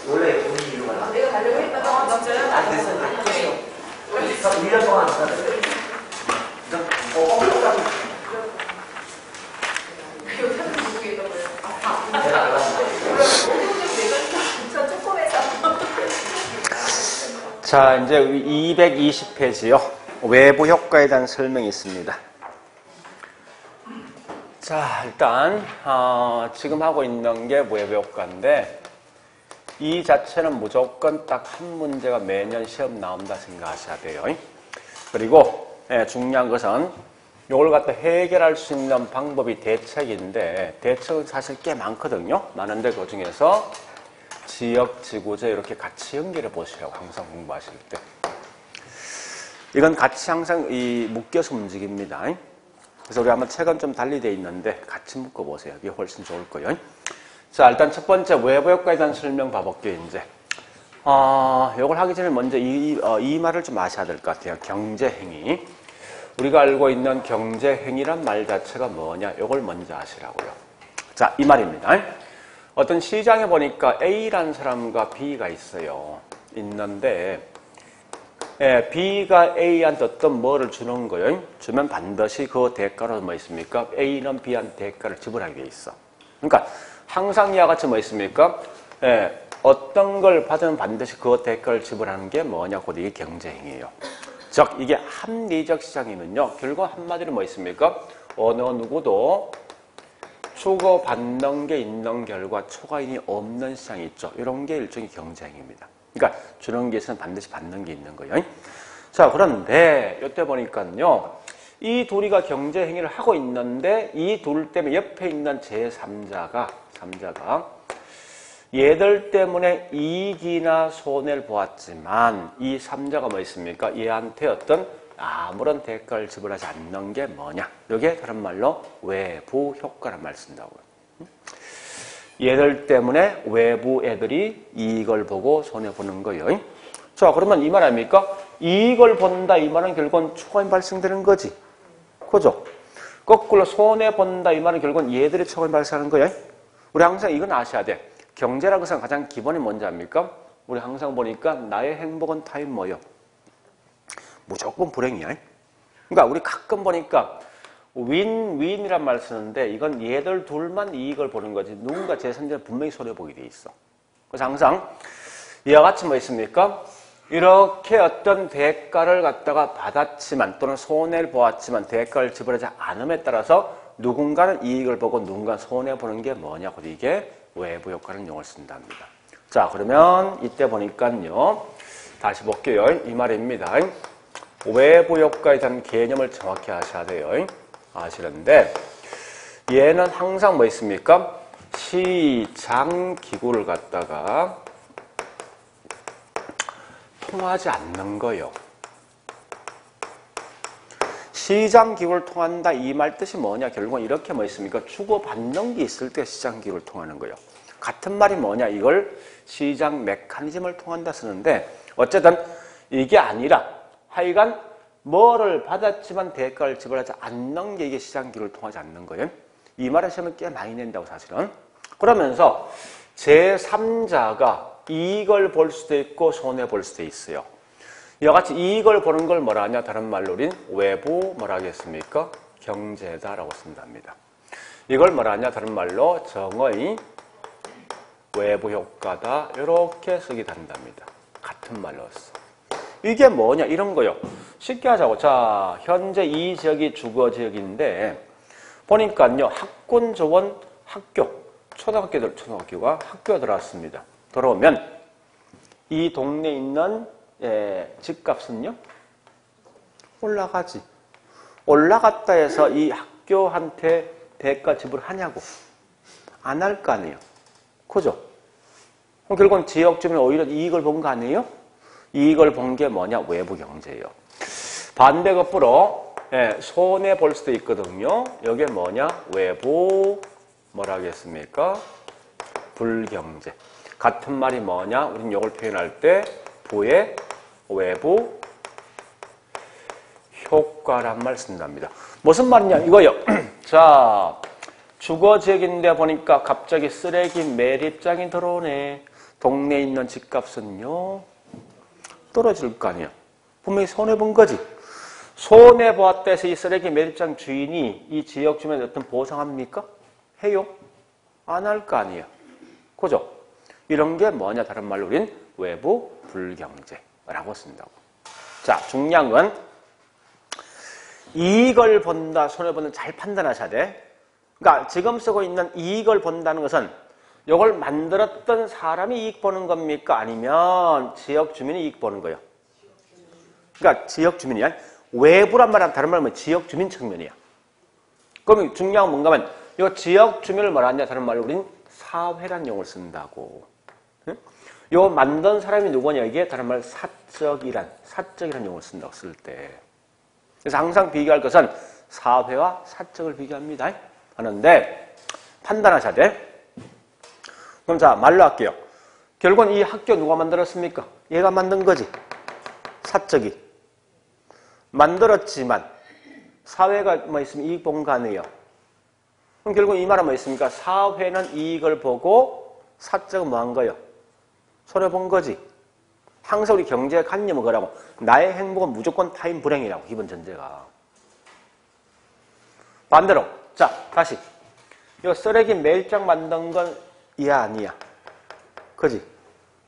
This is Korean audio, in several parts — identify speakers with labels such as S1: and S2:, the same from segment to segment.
S1: 원래 본인 이유가 나.
S2: 내가 가려고 했다가 진짜요?
S1: 안 됐어. 안 됐어. 1년 동안 안 돼.
S3: 자, 이제 220페이지요. 외부 효과에 대한 설명이 있습니다. 자, 일단 지금 하고 있는 게 외부 효과인데 이 자체는 무조건 딱 한 문제가 매년 시험 나온다 생각하셔야 돼요. 그리고 중요한 것은 이걸 갖다 해결할 수 있는 방법이 대책인데 대책은 사실 꽤 많거든요. 많은데 그 중에서 지역, 지구제 이렇게 같이 연결해 보시라고 항상 공부하실 때. 이건 같이 항상 묶여서 움직입니다. 그래서 우리 한번 책은 좀 달리 돼 있는데 같이 묶어 보세요. 이게 훨씬 좋을 거예요. 자, 일단 첫 번째 외부 효과에 대한 설명 봐볼게요. 이제 이걸 하기 전에 먼저 이 말을 좀 아셔야 될 것 같아요. 경제행위. 우리가 알고 있는 경제행위란 말 자체가 뭐냐? 이걸 먼저 아시라고요. 자, 이 말입니다. 어떤 시장에 보니까 A라는 사람과 B가 있어요. 있는데 B가 A한테 어떤 뭐를 주는 거예요. 주면 반드시 그 대가로 뭐 있습니까? A는 B한테 대가를 지불하게 돼 있어. 그러니까 항상 이와 같이 뭐 있습니까? 어떤 걸 받으면 반드시 그 대가를 지불하는 게 뭐냐? 곧 이게 경제행위예요. 즉 이게 합리적 시장이면요. 결국 한마디로 뭐 있습니까? 어느 누구도 주고받는 게 있는 결과 초과인이 없는 시장이 있죠. 이런 게 일종의 경제행위입니다. 그러니까 주는 게 있으면 반드시 받는 게 있는 거예요. 자, 그런데 이때 보니까요. 이 둘이가 경제행위를 하고 있는데 이 둘 때문에 옆에 있는 제3자가 얘들 때문에 이익이나 손해를 보았지만 이 3자가 뭐 있습니까? 얘한테 어떤 아무런 대가를 지불하지 않는 게 뭐냐? 이게 다른 말로 외부 효과란 말 쓴다고요. 얘들 때문에 외부 애들이 이익을 보고 손해보는 거예요. 자, 그러면 이 말 아닙니까? 이익을 본다 이 말은 결국은 초과임이 발생되는 거지. 그죠? 거꾸로 손해본다 이 말은 결국은 얘들이 초과임이 발생하는 거예요. 우리 항상 이건 아셔야 돼. 경제라는 것은 가장 기본이 뭔지 압니까? 우리 항상 보니까 나의 행복은 타인 뭐요? 무조건 불행이야. 그러니까 우리 가끔 보니까 윈윈이란 말 쓰는데 이건 얘들 둘만 이익을 보는 거지 누군가 제3자는 분명히 손해보게 돼 있어. 그래서 항상 이와 같이 뭐 있습니까? 이렇게 어떤 대가를 갖다가 받았지만 또는 손해를 보았지만 대가를 지불하지 않음에 따라서 누군가는 이익을 보고 누군가는 손해보는 게 뭐냐고 이게 외부 효과는 용어를 쓴답니다. 자, 그러면 이때 보니까요. 다시 볼게요. 이 말입니다. 외부 효과에 대한 개념을 정확히 아셔야 돼요. 아시는데 얘는 항상 뭐 있습니까? 시장 기구를 갖다가 통하지 않는 거예요. 시장 기구를 통한다 이 말 뜻이 뭐냐? 결국은 이렇게 뭐 있습니까? 주고받는 게 있을 때 시장 기구를 통하는 거예요. 같은 말이 뭐냐? 이걸 시장 메커니즘을 통한다 쓰는데 어쨌든 이게 아니라 하여간 뭐를 받았지만 대가를 지불하지 않는 게 이게 시장 기구를 통하지 않는 거예요. 이 말을 시험을 꽤 많이 낸다고 사실은. 그러면서 제3자가 이익을 볼 수도 있고 손해볼 수도 있어요. 이와 같이 이익을 보는 걸 뭐라 하냐? 다른 말로 우린 외부 뭐라 하겠습니까? 경제다라고 쓴답니다. 이걸 뭐라 하냐? 다른 말로 정의 외부 효과다. 이렇게 쓰기도 한답니다. 같은 말로 써. 이게 뭐냐? 이런 거요. 쉽게 하자고. 자, 현재 이 지역이 주거 지역인데 보니까요. 학군 조원 학교, 초등학교가 학교에 들어왔습니다. 들어오면 이 동네에 있는 집값은요? 올라가지. 올라갔다 해서 이 학교한테 대가 지불하냐고. 안 할 거 아니에요. 그죠? 그럼 결국은 지역 주민은 오히려 이익을 본 거 아니에요? 이익을 본 게 뭐냐? 외부 경제예요. 반대 거꾸로 손해 볼 수도 있거든요. 이게 뭐냐? 외부 뭐라 하겠습니까? 불경제. 같은 말이 뭐냐? 우리는 이걸 표현할 때 부의 외부 효과란 말 쓴답니다. 무슨 말이냐? 이거요. 자, 주거지역인데 보니까 갑자기 쓰레기 매립장이 들어오네. 동네에 있는 집값은요 떨어질 거 아니에요. 분명히 손해본 거지. 손해보았다 해서 이 쓰레기 매립장 주인이 이 지역 주민에 어떤 보상합니까? 해요? 안 할 거 아니에요. 그죠? 이런 게 뭐냐? 다른 말로 우린 외부 불경제라고 쓴다고. 자, 중요한 건 이익을 본다, 손해보는 잘 판단하셔야 돼. 그러니까 지금 쓰고 있는 이익을 본다는 것은 이걸 만들었던 사람이 이익 보는 겁니까? 아니면 지역 주민이 이익 보는 거예요? 그러니까 지역 주민이야. 외부란 말은 다른 말로 지역 주민 측면이야. 그럼 중요한 건 뭔가 하면 이 지역 주민을 말하냐? 다른 말로 우린 사회란 용어를 쓴다고. 요 만든 사람이 누구냐? 이게 다른 말로 사적이란 용어를 쓴다고 쓸 때. 그래서 항상 비교할 것은 사회와 사적을 비교합니다. 하는데 판단하셔야 돼. 그럼 자, 말로 할게요. 결국은 이 학교 누가 만들었습니까? 얘가 만든 거지. 사적이. 만들었지만 사회가 뭐 있으면 이익 본 거 아니에요. 그럼 결국 이 말은 뭐 있습니까? 사회는 이익을 보고 사적은 뭐 한 거예요? 손해본 거지. 항상 우리 경제 관념은 그러고 나의 행복은 무조건 타인 불행이라고 기본 전제가. 반대로 자 다시 이거 쓰레기 매립장 만든 건 이해 아니야. 그지?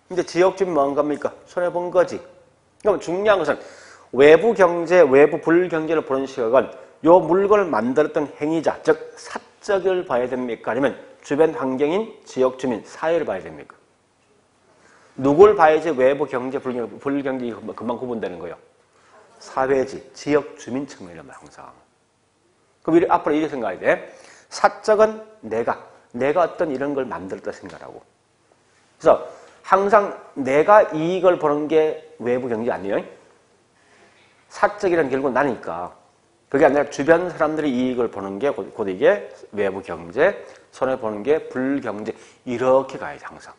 S3: 근데 지역 주민 뭐 한 겁니까? 손해본 거지. 그럼 중요한 것은 외부 경제, 외부 불경제를 보는 시각은 요 물건을 만들었던 행위자, 즉 사적을 봐야 됩니까? 아니면 주변 환경인 지역 주민, 사회를 봐야 됩니까? 누굴 봐야지 외부 경제, 불경제 금방 구분되는 거예요? 사회지, 지역 주민 측면이란 항상. 그럼 앞으로 이렇게 생각해야 돼. 사적은 내가 어떤 이런 걸 만들었다 생각하고. 그래서 항상 내가 이익을 보는 게 외부 경제 아니에요? 사적이란 결국 나니까. 그게 아니라 주변 사람들이 이익을 보는 게 곧 이게 외부 경제, 손해보는 게 불경제. 이렇게 가야지 항상.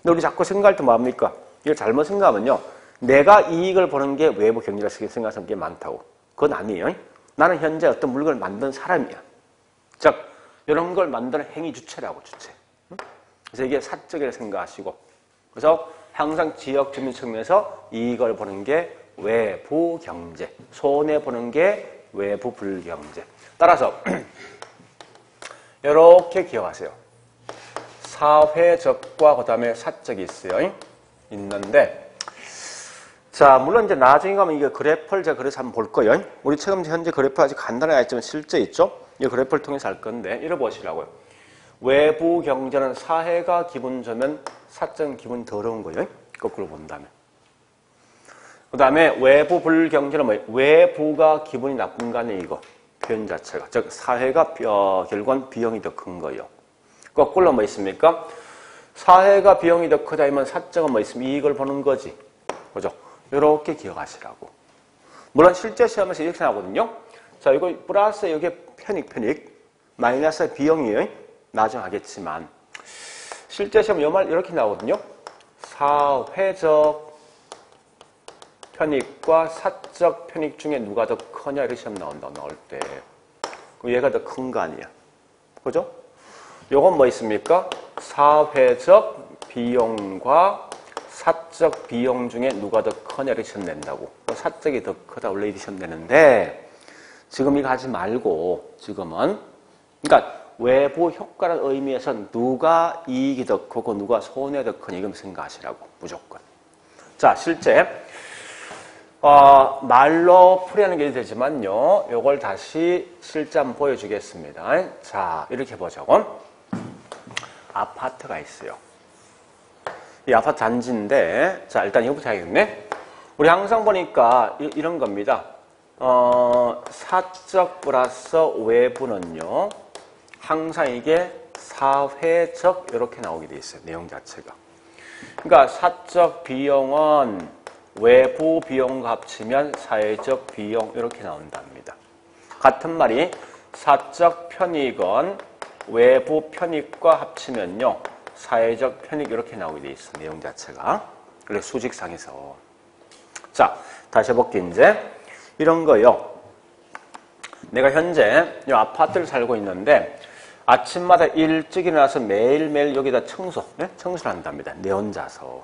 S3: 근데 우리 자꾸 생각할 때 뭐합니까? 이걸 잘못 생각하면요. 내가 이익을 보는 게 외부 경제라 생각하는 게 많다고. 그건 아니에요. 나는 현재 어떤 물건을 만든 사람이야. 즉, 이런 걸 만드는 행위 주체라고, 주체. 그래서 이게 사적이라 생각하시고. 그래서 항상 지역 주민 측면에서 이익을 보는 게 외부 경제, 손해보는 게 외부 불경제. 따라서 이렇게 기억하세요. 사회적과 그 다음에 사적이 있어요. 있는데 자 물론 이제 나중에 가면 이게 그래프를 제가 그래서 한번 볼 거예요. 우리 지금 현재 그래프 아직 간단하게 알지만 실제 있죠? 이 그래프를 통해서 할 건데 이래 보시라고요. 외부 경제는 사회가 기분 좋으면 사적은 기분 더러운 거예요. 거꾸로 본다면. 그 다음에 외부 불경제는 뭐예요? 외부가 기분이 나쁜 거 아니에요, 이거. 표현 자체가. 즉, 사회가 결국은 비용이 더 큰 거예요. 거꾸로 뭐 있습니까? 사회가 비용이 더 크다 하면 사적은 뭐 있으면 이익을 보는 거지. 그죠? 이렇게 기억하시라고. 물론 실제 시험에서 이렇게 나오거든요. 자, 이거 플러스 여기에 편익. 마이너스 비용이에요. 나중에 하겠지만. 실제 시험 이 말 이렇게 나오거든요. 사회적 편익과 사적 편익 중에 누가 더 크냐 이렇게 시험 나올 때 그럼 얘가 더 큰 거 아니야. 그죠? 요건 뭐 있습니까? 사회적 비용과 사적 비용 중에 누가 더 크냐 이렇게 시험 낸다고. 사적이 더 크다 원래 이렇게 시험 내는데 지금 이거 하지 말고 지금은 그러니까 외부 효과라는 의미에서 누가 이익이 더 크고 누가 손해 더 크냐 이걸 생각하시라고 무조건. 자 실제 말로 풀이하는 게 되지만요. 이걸 다시 실제 한번 보여주겠습니다. 자, 이렇게 보자고. 아파트가 있어요. 이 아파트 단지인데, 자, 일단 이거부터 해야겠네. 우리 항상 보니까 이런 겁니다. 사적 플러스 외부는요. 항상 이게 사회적 이렇게 나오게 돼 있어요. 내용 자체가. 그러니까 사적 비용은 외부 비용과 합치면 사회적 비용 이렇게 나온답니다. 같은 말이 사적 편익은 외부 편익과 합치면요. 사회적 편익 이렇게 나오게 돼 있어. 내용 자체가. 그래 수직상에서. 자, 다시 해볼게 이제. 이런 거요. 내가 현재 이 아파트를 살고 있는데 아침마다 일찍 일어나서 매일매일 여기다 청소를 한답니다. 내 혼자서.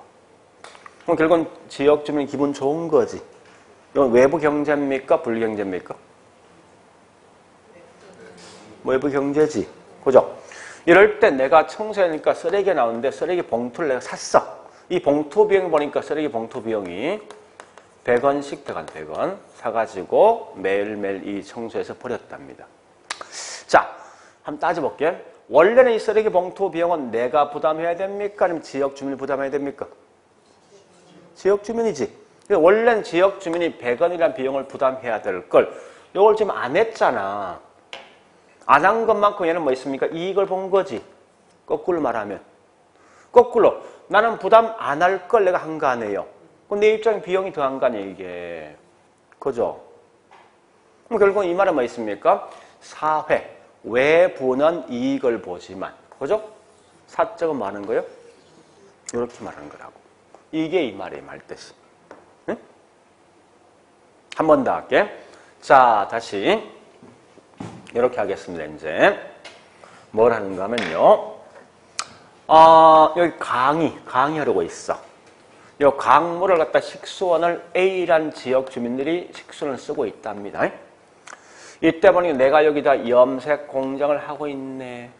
S3: 그럼 결국은 지역 주민 기분 좋은 거지. 이건 외부 경제입니까? 불경제입니까? 외부 경제지. 그죠? 이럴 때 내가 청소하니까 쓰레기가 나오는데 쓰레기 봉투를 내가 샀어. 이 봉투 비용 보니까 쓰레기 봉투 비용이 100원씩 들어간 100원 사가지고 매일매일 이 청소해서 버렸답니다. 자, 한번 따져볼게. 원래는 이 쓰레기 봉투 비용은 내가 부담해야 됩니까? 아니면 지역 주민이 부담해야 됩니까? 지역 주민이지. 원래는 지역 주민이 100원이라는 비용을 부담해야 될 걸 이걸 지금 안 했잖아. 안 한 것만큼 얘는 뭐 있습니까? 이익을 본 거지. 거꾸로 말하면. 거꾸로 나는 부담 안 할 걸 내가 한 거 아니에요. 그럼 내 입장에 비용이 더한 거 아니에요, 이게. 그죠? 그럼 결국은 이 말은 뭐 있습니까? 사회, 외부는 이익을 보지만, 그죠? 사적은 뭐 하는 거예요? 이렇게 말하는 거라고. 이게 이 말이에요, 말뜻이. 응? 한 번 더 할게. 자, 다시. 이렇게 하겠습니다, 이제. 뭘 하는가 하면요. 여기 강의하려고 있어. 이 강물을 갖다 식수원을 A란 지역 주민들이 식수원을 쓰고 있답니다. 이때 보니 내가 여기다 염색 공장을 하고 있네.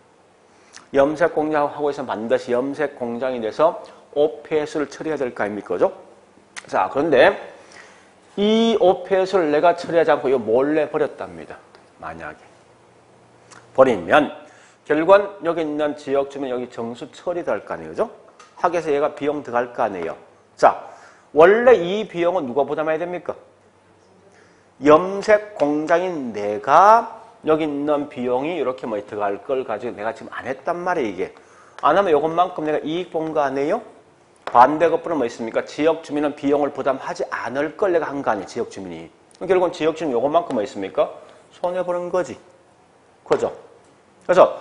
S3: 염색 공장을 하고 있으면 반드시 염색 공장이 돼서 오폐수를 처리해야 될 거 아닙니까? 그죠? 자, 그런데 이 오폐수를 내가 처리하지 않고 이거 몰래 버렸답니다. 만약에. 버리면 결국은 여기 있는 지역 주민 여기 정수 처리될 거 아니에요. 그죠? 학에서 얘가 비용 들어갈 거 아니에요. 자, 원래 이 비용은 누가 부담해야 됩니까? 염색 공장인 내가 여기 있는 비용이 이렇게 뭐 들어갈 걸 가지고 내가 지금 안 했단 말이에요, 이게. 안 하면 이것만큼 내가 이익 본 거 아니에요? 반대 거꾸로 뭐 있습니까? 지역 주민은 비용을 부담하지 않을 걸 내가 한 거 아니에요, 지역 주민이. 결국은 지역 주민 이것만큼 뭐 있습니까? 손해보는 거지. 그죠? 그래서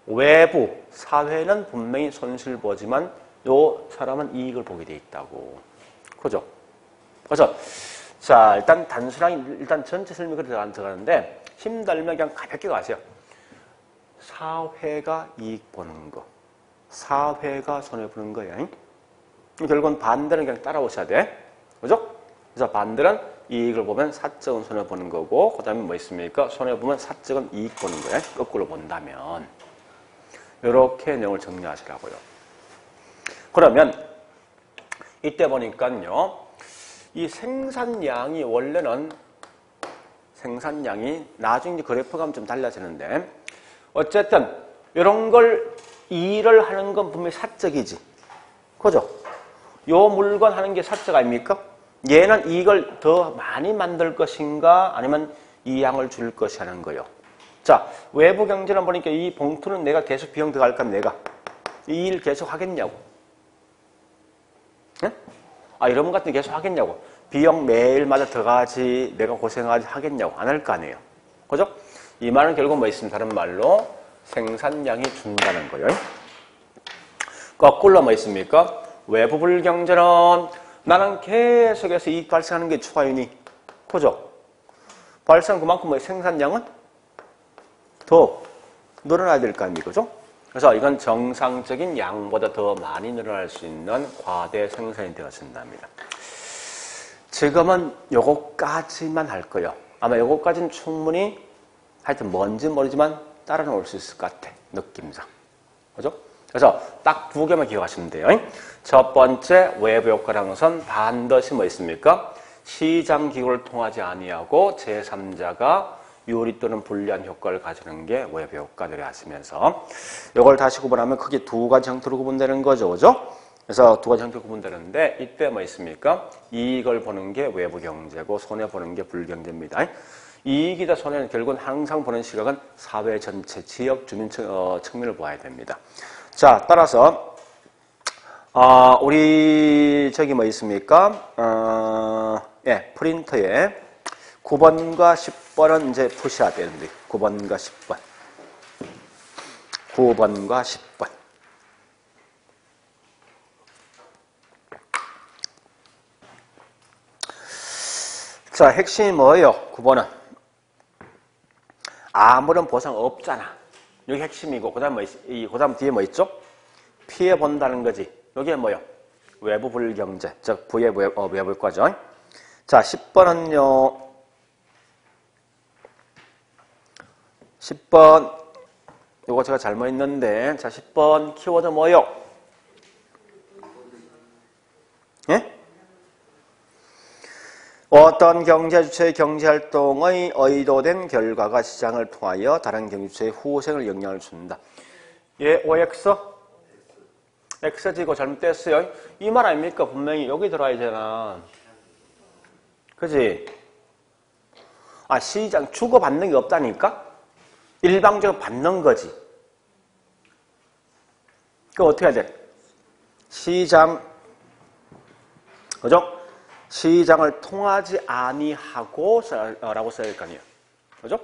S3: 외부, 사회는 분명히 손실을 보지만 요 사람은 이익을 보게 돼 있다고. 그죠? 그래서 자, 일단 단순하게 일단 전체 설명이 들어가는데 힘들면 그냥 가볍게 가세요. 사회가 이익 보는 거. 사회가 손해보는 거예요. 결국은 반대는 그냥 따라오셔야 돼. 그죠? 그래서 반대는 이익을 보면 사적은 손해보는 거고 그 다음에 뭐 있습니까? 손해보면 사적은 이익 보는 거예요. 거꾸로 본다면. 이렇게 내용을 정리하시라고요. 그러면 이때 보니까요. 이 생산량이 원래는 생산량이 나중에 그래프가 하면 좀 달라지는데 어쨌든 이런 걸 일을 하는 건 분명히 사적이지. 그죠? 요 물건 하는 게 사적 아닙니까? 얘는 이걸 더 많이 만들 것인가 아니면 이 양을 줄 것이 하는 거예요. 자, 외부 경제는 보니까 이 봉투는 내가 계속 비용 들어갈 거면 내가 이 일 계속 하겠냐고. 네? 이런 것 같은 거 계속 하겠냐고. 비용 매일마다 들어가지 내가 고생하지 하겠냐고. 안 할 거 아니에요. 그죠? 이 말은 결국 뭐 있습니다. 다른 말로 생산량이 준다는 거예요. 거꾸로 뭐 있습니까? 외부 불경제는 나는 계속해서 이익 발생하는 게 추가윤이. 그죠? 발생 그만큼 뭐 생산량은 더 늘어나야 될 거 아닙니까? 그죠? 그래서 이건 정상적인 양보다 더 많이 늘어날 수 있는 과대 생산이 되어진답니다. 지금은 요거까지만 할 거예요. 아마 요거까지는 충분히 하여튼 뭔지 모르지만 따라 놓을 수 있을 것 같아. 느낌상. 그죠? 그래서 딱 두 개만 기억하시면 돼요. 첫 번째 외부 효과라는 것은 반드시 뭐 있습니까? 시장 기구를 통하지 아니하고 제3자가 유리 또는 불리한 효과를 가지는 게 외부 효과들이 하시면서 이걸 다시 구분하면 크게 두 가지 형태로 구분되는 거죠. 그죠? 그래서 두 가지 형태로 구분되는데 이때 뭐 있습니까? 이익을 보는 게 외부 경제고 손해보는 게 불경제입니다. 이익이다 손해는 결국은 항상 보는 시각은 사회 전체, 지역 주민 측면을 보아야 됩니다. 자, 따라서 우리 저기 뭐 있습니까? 프린터에 9번과 10번은 이제 푸셔야 되는데 9번과 10번 9번과 10번 자, 핵심이 뭐예요? 9번은 아무런 보상 없잖아. 여기 핵심이고, 그 다음 뒤에 뭐 있죠? 피해 본다는 거지. 여기에 뭐요? 외부 불경제, 즉 부의 외부효과죠. 자, 10번은요. 10번 요거 제가 잘못 했는데, 자, 10번 키워드 뭐요? 예? 어떤 경제주체의 경제활동의 의도된 결과가 시장을 통하여 다른 경제주체의 후생을 영향을 준다. 예, OX? X지고 잘못됐어요. 이 말 아닙니까? 분명히 여기 들어야 되잖아. 그지? 아, 시장 주고받는 게 없다니까? 일방적으로 받는 거지. 그럼 어떻게 해야 돼? 시장, 그죠? 시장을 통하지 아니하고 라고 써야 될 거 아니에요. 그죠?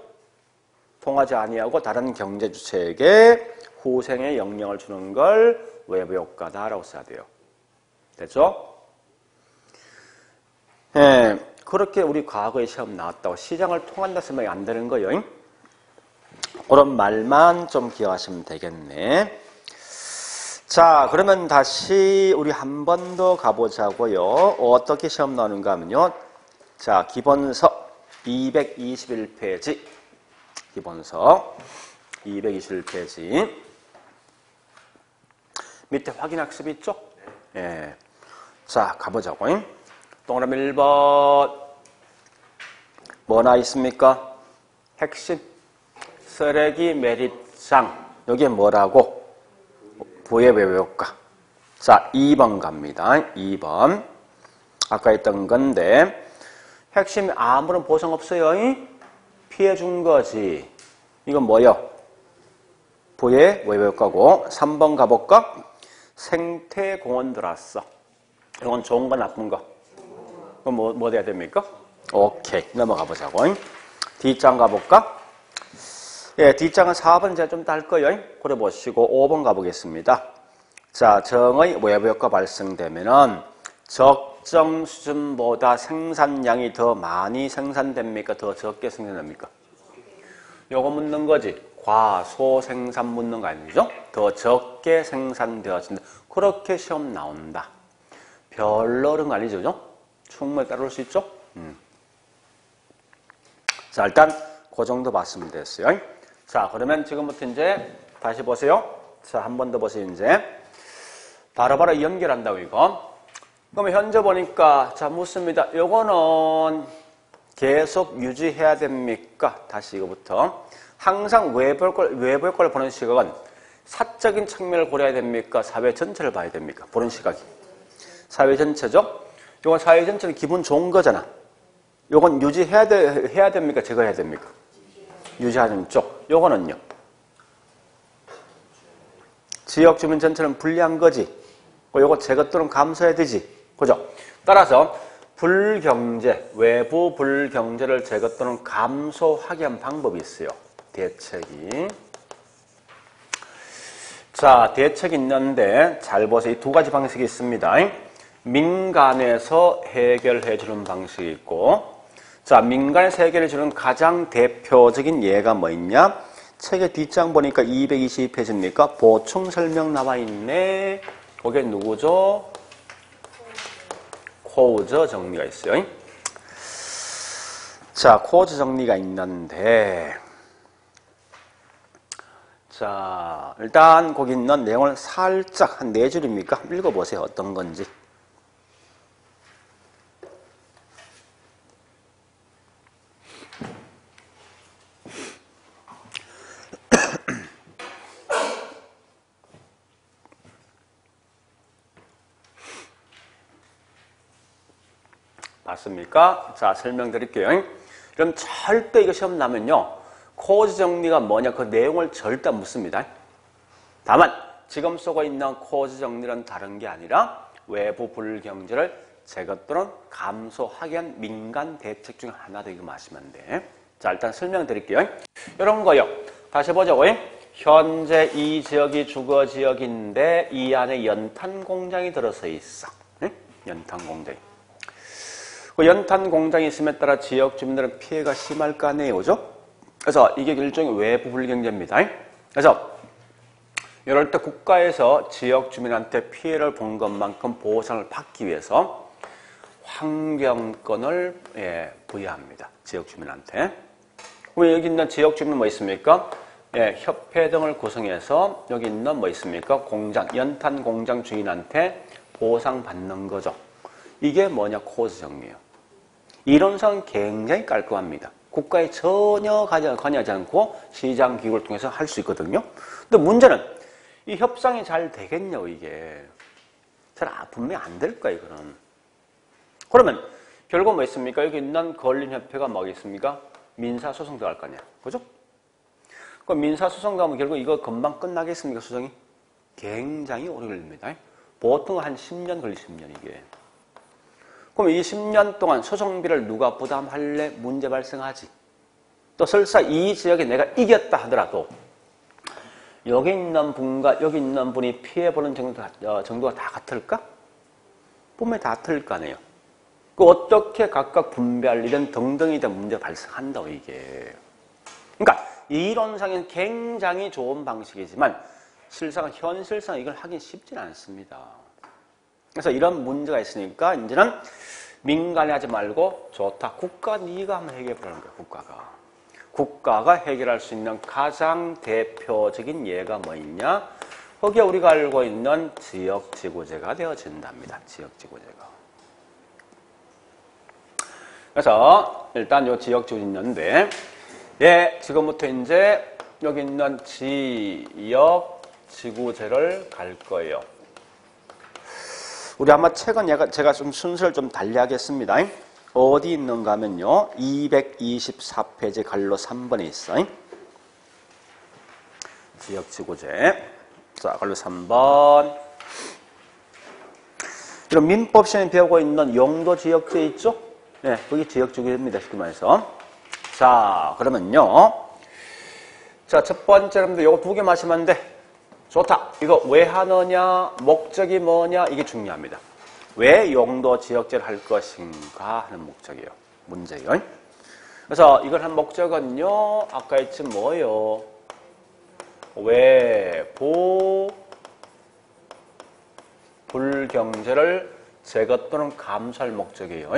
S3: 통하지 아니하고 다른 경제 주체에게 후생에 영향을 주는 걸 외부 효과다라고 써야 돼요. 됐죠? 예, 그렇게 우리 과거에 시험 나왔다고 시장을 통한다 쓰면 안 되는 거예요. 그런 말만 좀 기억하시면 되겠네. 자, 그러면 다시 우리 한 번 더 가보자고요. 어떻게 시험 나오는가 하면요. 자, 기본서 221페이지. 기본서 221페이지. 밑에 확인학습 있죠? 예. 자, 가보자고. 동그라미 1번. 뭐나 있습니까? 핵심. 쓰레기 매립장. 여기에 뭐라고? 부의 외부효과. 자, 2번 갑니다. 2번. 아까 했던 건데, 핵심이 아무런 보상 없어요. 피해 준 거지. 이건 뭐요? 부의 외부효과고. 3번 가볼까? 생태공원 들어왔어. 이건 좋은 거 나쁜 거? 그럼 뭐 돼야 됩니까? 오케이. 넘어가 보자고. D장 가볼까? 예, D장은 4번 제가 좀 이따 할 거예요. 그래 보시고 5번 가보겠습니다. 자, 정의 외부효과 발생되면은 적정 수준보다 생산량이 더 많이 생산됩니까? 더 적게 생산됩니까? 요거 묻는 거지. 과소생산 묻는 거 아니죠? 더 적게 생산되어진다. 그렇게 시험 나온다. 별로 어려운 거 아니죠? 그죠? 충분히 따라올 수 있죠? 자, 일단 그 정도 봤으면 됐어요. 자, 그러면 지금부터 이제 다시 보세요. 자, 한 번 더 보세요, 이제. 바로바로 연결한다고, 이거. 그러면 현재 보니까, 자, 묻습니다. 요거는 계속 유지해야 됩니까? 다시 이거부터. 항상 외부 효과를 보는 시각은 사적인 측면을 고려해야 됩니까? 사회 전체를 봐야 됩니까? 보는 시각이. 사회 전체죠? 요건 사회 전체는 기분 좋은 거잖아. 요건 유지해야 해야 됩니까? 제거해야 됩니까? 유지하는 쪽. 요거는요. 지역 주민 전체는 불리한 거지. 요거 제거 또는 감소해야 되지. 그죠? 따라서 불경제, 외부 불경제를 제거 또는 감소하게 한 방법이 있어요. 대책이. 자, 대책이 있는데 잘 보세요. 이 두 가지 방식이 있습니다. 민간에서 해결해 주는 방식이 있고, 자, 민간에서 해결해 주는 가장 대표적인 예가 뭐 있냐? 책의 뒷장 보니까 222페이지입니까? 보충 설명 나와 있네. 그게 누구죠? 코우저 정리가 있어요. 자, 코우저 정리가 있는데, 자, 일단 거기 있는 내용을 살짝 한 4줄입니까? 읽어보세요. 어떤 건지. 맞습니까? 자, 설명드릴게요. 그럼 절대 이거 시험 나면요. 코즈 정리가 뭐냐, 그 내용을 절대 안 묻습니다. 다만 지금 쓰고 있는 코즈 정리는 다른 게 아니라 외부 불경제를 제거 또는 감소하기 위한 민간 대책 중 하나다, 이거 마시면 돼. 자, 일단 설명드릴게요. 이런 거요. 다시 보자고요. 현재 이 지역이 주거 지역인데 이 안에 연탄 공장이 들어서 있어. 응? 연탄 공장이. 그 연탄 공장이 있음에 따라 지역 주민들은 피해가 심할 거 아니에요, 그죠? 그래서 이게 일종의 외부 불경제입니다. 그래서 이럴 때 국가에서 지역 주민한테 피해를 본 것만큼 보상을 받기 위해서 환경권을 부여합니다. 지역 주민한테. 그럼 여기 있는 지역 주민은 뭐 있습니까? 협회 등을 구성해서 여기 있는 뭐 있습니까? 공장, 연탄 공장 주인한테 보상받는 거죠. 이게 뭐냐? 코스 정리예요. 이론상 굉장히 깔끔합니다. 국가에 전혀 관여하지 않고 시장 기구를 통해서 할 수 있거든요. 근데 문제는 이 협상이 잘 되겠냐고, 이게. 분명히 안 될 거예요, 이거는. 그러면 결국 뭐 있습니까? 여기 있는 걸린협회가 뭐겠습니까? 민사소송 들어갈 거 아니야. 그죠? 그럼 민사소송 가면 결국 이거 금방 끝나겠습니까, 소송이? 굉장히 오래 걸립니다. 보통 한 10년 걸리 10년, 이게. 그럼 이 10년 동안 소송비를 누가 부담할래? 문제 발생하지. 또 설사 이 지역에 내가 이겼다 하더라도 여기 있는 분과 여기 있는 분이 피해보는 정도가 다 같을까? 분명히 다 틀릴 거 아니에요. 그 어떻게 각각 분배할 일은 등등이 된 문제가 발생한다고, 이게. 그러니까 이론상은 굉장히 좋은 방식이지만 현실상 이걸 하긴 쉽지는 않습니다. 그래서 이런 문제가 있으니까 이제는 민간이 하지 말고 좋다. 네가 한번 해결해 보라는 거예요. 국가가 해결할 수 있는 가장 대표적인 예가 뭐 있냐? 거기에 우리가 알고 있는 지역지구제가 되어진답니다. 지역지구제가. 그래서 일단 요 지역지구제 있는데, 지금부터 이제 여기 있는 지역지구제를 갈 거예요. 우리 아마 책은 제가 좀 순서를 좀 달리하겠습니다. 어디 있는가 하면요. 224페이지 갈로 3번에 있어요. 지역지구제. 자, 갈로 3번. 이런 민법 시험에 배우고 있는 용도지역제 있죠? 네, 거기 지역지구제입니다. 쉽게 말해서. 자, 그러면요. 자, 첫 번째, 여러분들 요거 2개 마시면 돼. 좋다. 이거 왜 하느냐, 목적이 뭐냐, 이게 중요합니다. 왜 용도 지역제를 할 것인가 하는 목적이에요. 문제요. 그래서 이걸 한 목적은요, 아까 했지 뭐요? 외부 불경제를 제거 또는 감소할 목적이에요.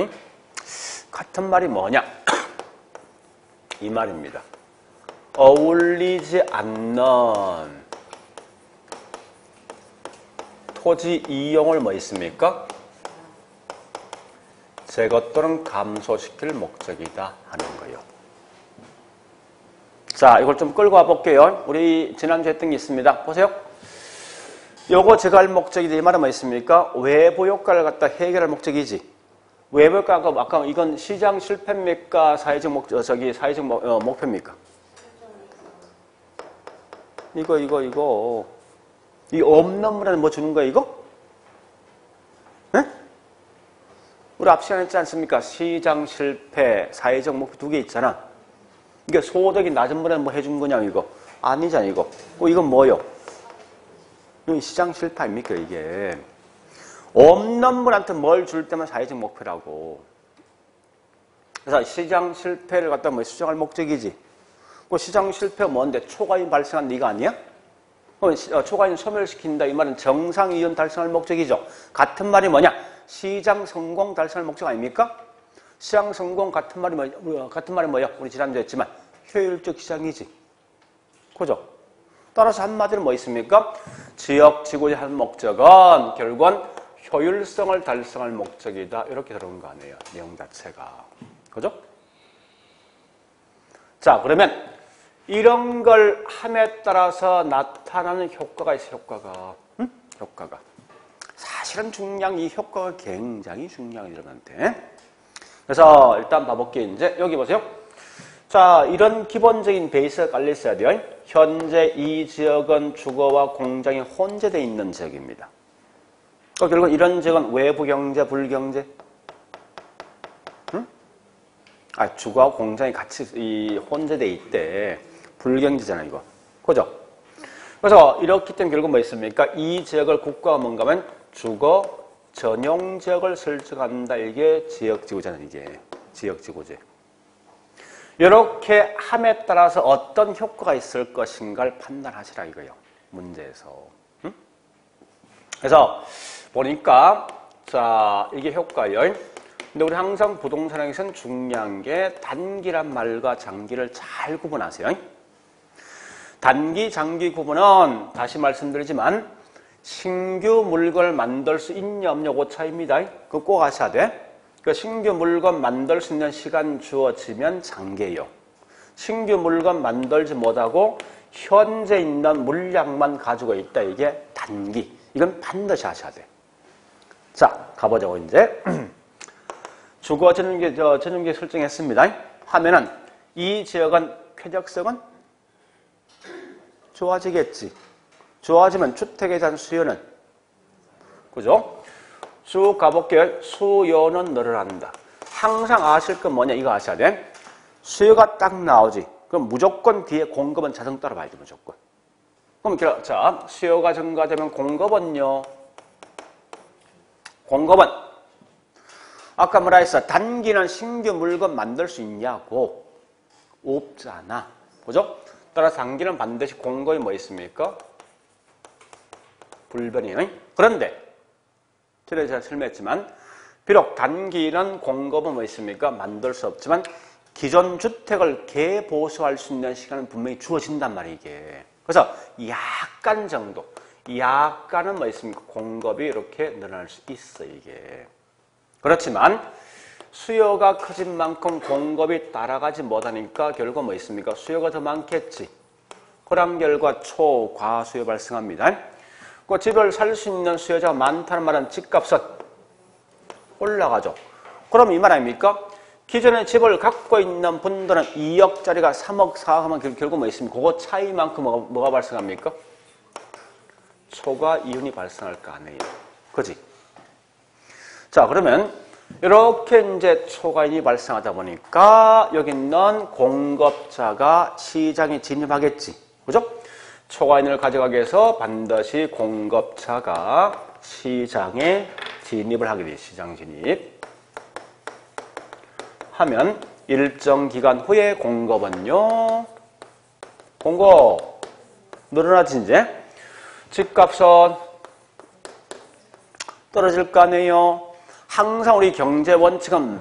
S3: 같은 말이 뭐냐? 이 말입니다. 어울리지 않는 토지 이용을 뭐 있습니까? 제거 또는 감소시킬 목적이다 하는 거예요. 자, 이걸 좀 끌고 와 볼게요. 우리 지난주에 했던 게 있습니다. 보세요. 요거 제거할 목적이다. 이 말은 뭐 있습니까? 외부 효과를 갖다 해결할 목적이지. 외부 효과가 아까 이건 시장 실패입니까? 사회적 목표입니까? 이거. 이 없는 분한테 뭐 주는 거야, 이거? 네? 우리 앞 시간에 했지 않습니까? 시장 실패, 사회적 목표 2개 있잖아. 이게 소득이 낮은 분한테 뭐 해준 거냐, 이거? 아니잖아, 이거. 이건 뭐요? 이건 시장 실패 아닙니까, 이게? 없는 분한테 뭘 줄 때만 사회적 목표라고. 그래서 시장 실패를 갖다 뭐 수정할 목적이지. 그 시장 실패가 뭔데? 초과임 발생한 이거 아니야? 초과임 소멸시킨다. 이 말은 정상 이윤 달성할 목적이죠. 같은 말이 뭐냐? 시장 성공 달성할 목적 아닙니까? 시장 성공 같은 말이 뭐야? 우리 지난주에 했지만 효율적 시장이지. 그죠? 따라서 한마디로 뭐 있습니까? 지역지구제 할 목적은 결국은 효율성을 달성할 목적이다. 이렇게 들어온 거 아니에요. 내용 자체가. 그죠? 자, 그러면 이런 걸 함에 따라서 나타나는 효과가 있어요. 효과가. 사실은 이 효과가 굉장히 중요한 여러분한테. 그래서 일단 봐볼게요. 이제 여기 보세요. 자, 이런 기본적인 베이스가 깔려 있어야 돼요. 현재 이 지역은 주거와 공장이 혼재되어 있는 지역입니다. 결국 이런 지역은 외부 경제, 불경제? 주거와 공장이 같이 혼재되어 있대. 불경제잖아, 이거. 그죠? 그래서 이렇기 때문에 결국 뭐 있습니까? 이 지역을 국가가 뭔가 하면 주거 전용 지역을 설정한다. 이게 지역지구잖아, 이게. 지역지구제. 이렇게 함에 따라서 어떤 효과가 있을 것인가를 판단하시라 이거예요. 문제에서. 응? 그래서 보니까 자 이게 효과예요. 근데 우리 항상 부동산에서는 중요한 게 단기란 말과 장기를 잘 구분하세요. 단기, 장기 구분은 다시 말씀드리지만 신규 물건을 만들 수 있냐 없냐 그 차이입니다. 그거 꼭 아셔야 돼. 그 신규 물건 만들 수 있는 시간 주어지면 장기예요. 신규 물건 만들지 못하고 현재 있는 물량만 가지고 있다. 이게 단기. 이건 반드시 하셔야 돼. 자, 가보자고 이제. 주거 전용기 설정했습니다. 하면은 이 지역은 쾌적성은 좋아지겠지. 좋아지면 주택에 대한 수요는 그죠? 쭉 가볼게요. 수요는 늘어난다. 항상 아실 건 뭐냐? 이거 아셔야 돼. 수요가 딱 나오지. 그럼 무조건 뒤에 공급은 자동 따라봐야 돼. 무조건. 그럼 자, 수요가 증가되면 공급은요. 공급은 아까 뭐라 했어? 단기는 신규 물건 만들 수 있냐고. 없잖아. 그죠? 따라서 단기는 반드시 공급이 뭐 있습니까? 불변이에요. 그런데 전에 제가 설명했지만 비록 단기는 공급은 뭐 있습니까? 만들 수 없지만 기존 주택을 개보수할 수 있는 시간은 분명히 주어진단 말이에요. 이게. 그래서 약간 정도, 약간은 뭐 있습니까? 공급이 이렇게 늘어날 수 있어요. 이게. 그렇지만 수요가 커진 만큼 공급이 따라가지 못하니까 결국 뭐 있습니까? 수요가 더 많겠지. 그런 결과 초과수요 발생합니다. 그 집을 살 수 있는 수요자가 많다는 말은 집값은 올라가죠. 그럼 이 말 아닙니까? 기존에 집을 갖고 있는 분들은 2억짜리가 3억, 4억하면 결국 뭐 있습니까? 그거 차이만큼 뭐가 발생합니까? 초과 이윤이 발생할 거 아니에요. 그지? 자, 그러면 이렇게 이제 초과이윤이 발생하다 보니까 여기 있는 공급자가 시장에 진입하겠지. 그죠? 초과이윤을 가져가기 위해서 반드시 공급자가 시장에 진입을 하게 돼요. 시장 진입. 하면 일정 기간 후에 공급은요. 공급 늘어나지 이제. 집값은 떨어질 거 아니에요. 항상 우리 경제 원칙은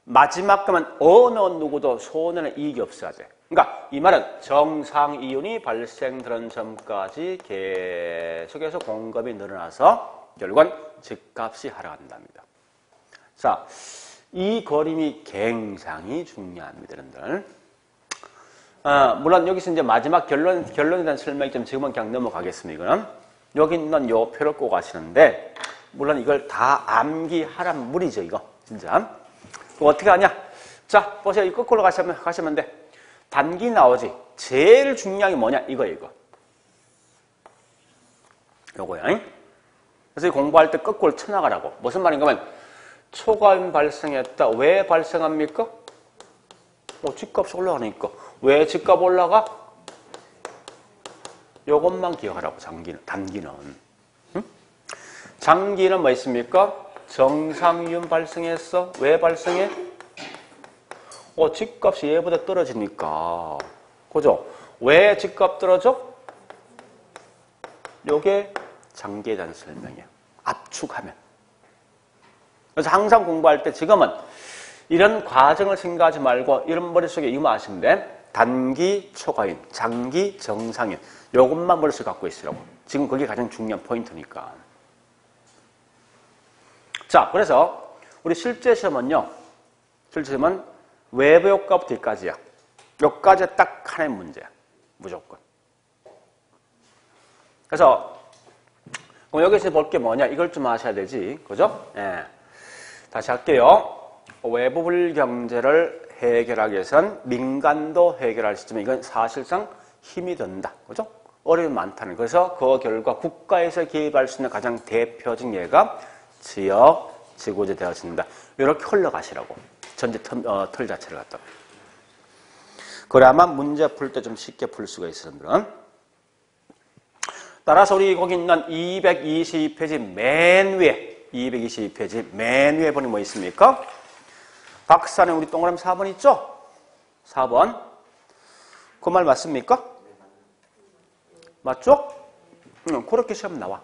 S3: 마지막 가면 어느 누구도 손해는 이익이 없어야 돼. 그러니까 이 말은 정상 이윤이 발생되는 점까지 계속해서 공급이 늘어나서 결국은 집값이 하락한답니다. 자, 이 그림이 굉장히 중요합니다, 여러분들. 물론 여기서 이제 마지막 결론에 대한 설명이 좀 지금은 그냥 넘어가겠습니다. 이거는 여기 있는 요 표를 꼭 아시는데 물론 이걸 다 암기하란 무리죠, 이거 진짜. 어떻게 하냐? 자, 보세요. 이 거꾸로 가시면 돼. 단기 나오지. 제일 중요한 게 뭐냐? 이거. 요거야. 그래서 공부할 때 거꾸로 쳐나가라고. 무슨 말인가 하면 초과이윤 발생했다. 왜 발생합니까? 집값이 올라가니까. 왜 집값 올라가? 요것만 기억하라고. 단기는. 응? 장기는 뭐 있습니까? 정상이윤 발생했어. 왜 발생해? 집값이 얘보다 떨어지니까. 그죠? 왜 집값 떨어져? 요게 장기에 대한 설명이에요. 압축하면. 그래서 항상 공부할 때 지금은 이런 과정을 생각하지 말고 이런 머릿속에 이거 아시면 돼. 단기 초과이윤, 장기 정상이윤. 요것만 머릿속에 갖고 있으라고. 지금 그게 가장 중요한 포인트니까. 자, 그래서 우리 실제 시험은요. 외부 효과부터 여기까지야. 여기까지 딱 하나의 문제야. 무조건. 그래서 여기서 볼 게 뭐냐. 이걸 좀 아셔야 되지. 그죠? 예. 다시 할게요. 외부 불경제를 해결하기 위해서는 민간도 해결할 수 있지만 이건 사실상 힘이 든다. 그죠? 어려움이 많다는. 그래서 그 결과 국가에서 개입할 수 있는 가장 대표적인 예가 지역, 지구제 되어진다. 이렇게 흘러가시라고. 전체 틀 자체를 갖다가. 그래야만 문제 풀 때 좀 쉽게 풀 수가 있어요. 여러분들은. 따라서 우리 거기 있는 222페이지 맨 위에 222페이지 맨 위에 보니 뭐 있습니까? 박스안에 우리 동그라미 4번 있죠? 4번. 그 말 맞습니까? 맞죠? 그렇게 시험 나와.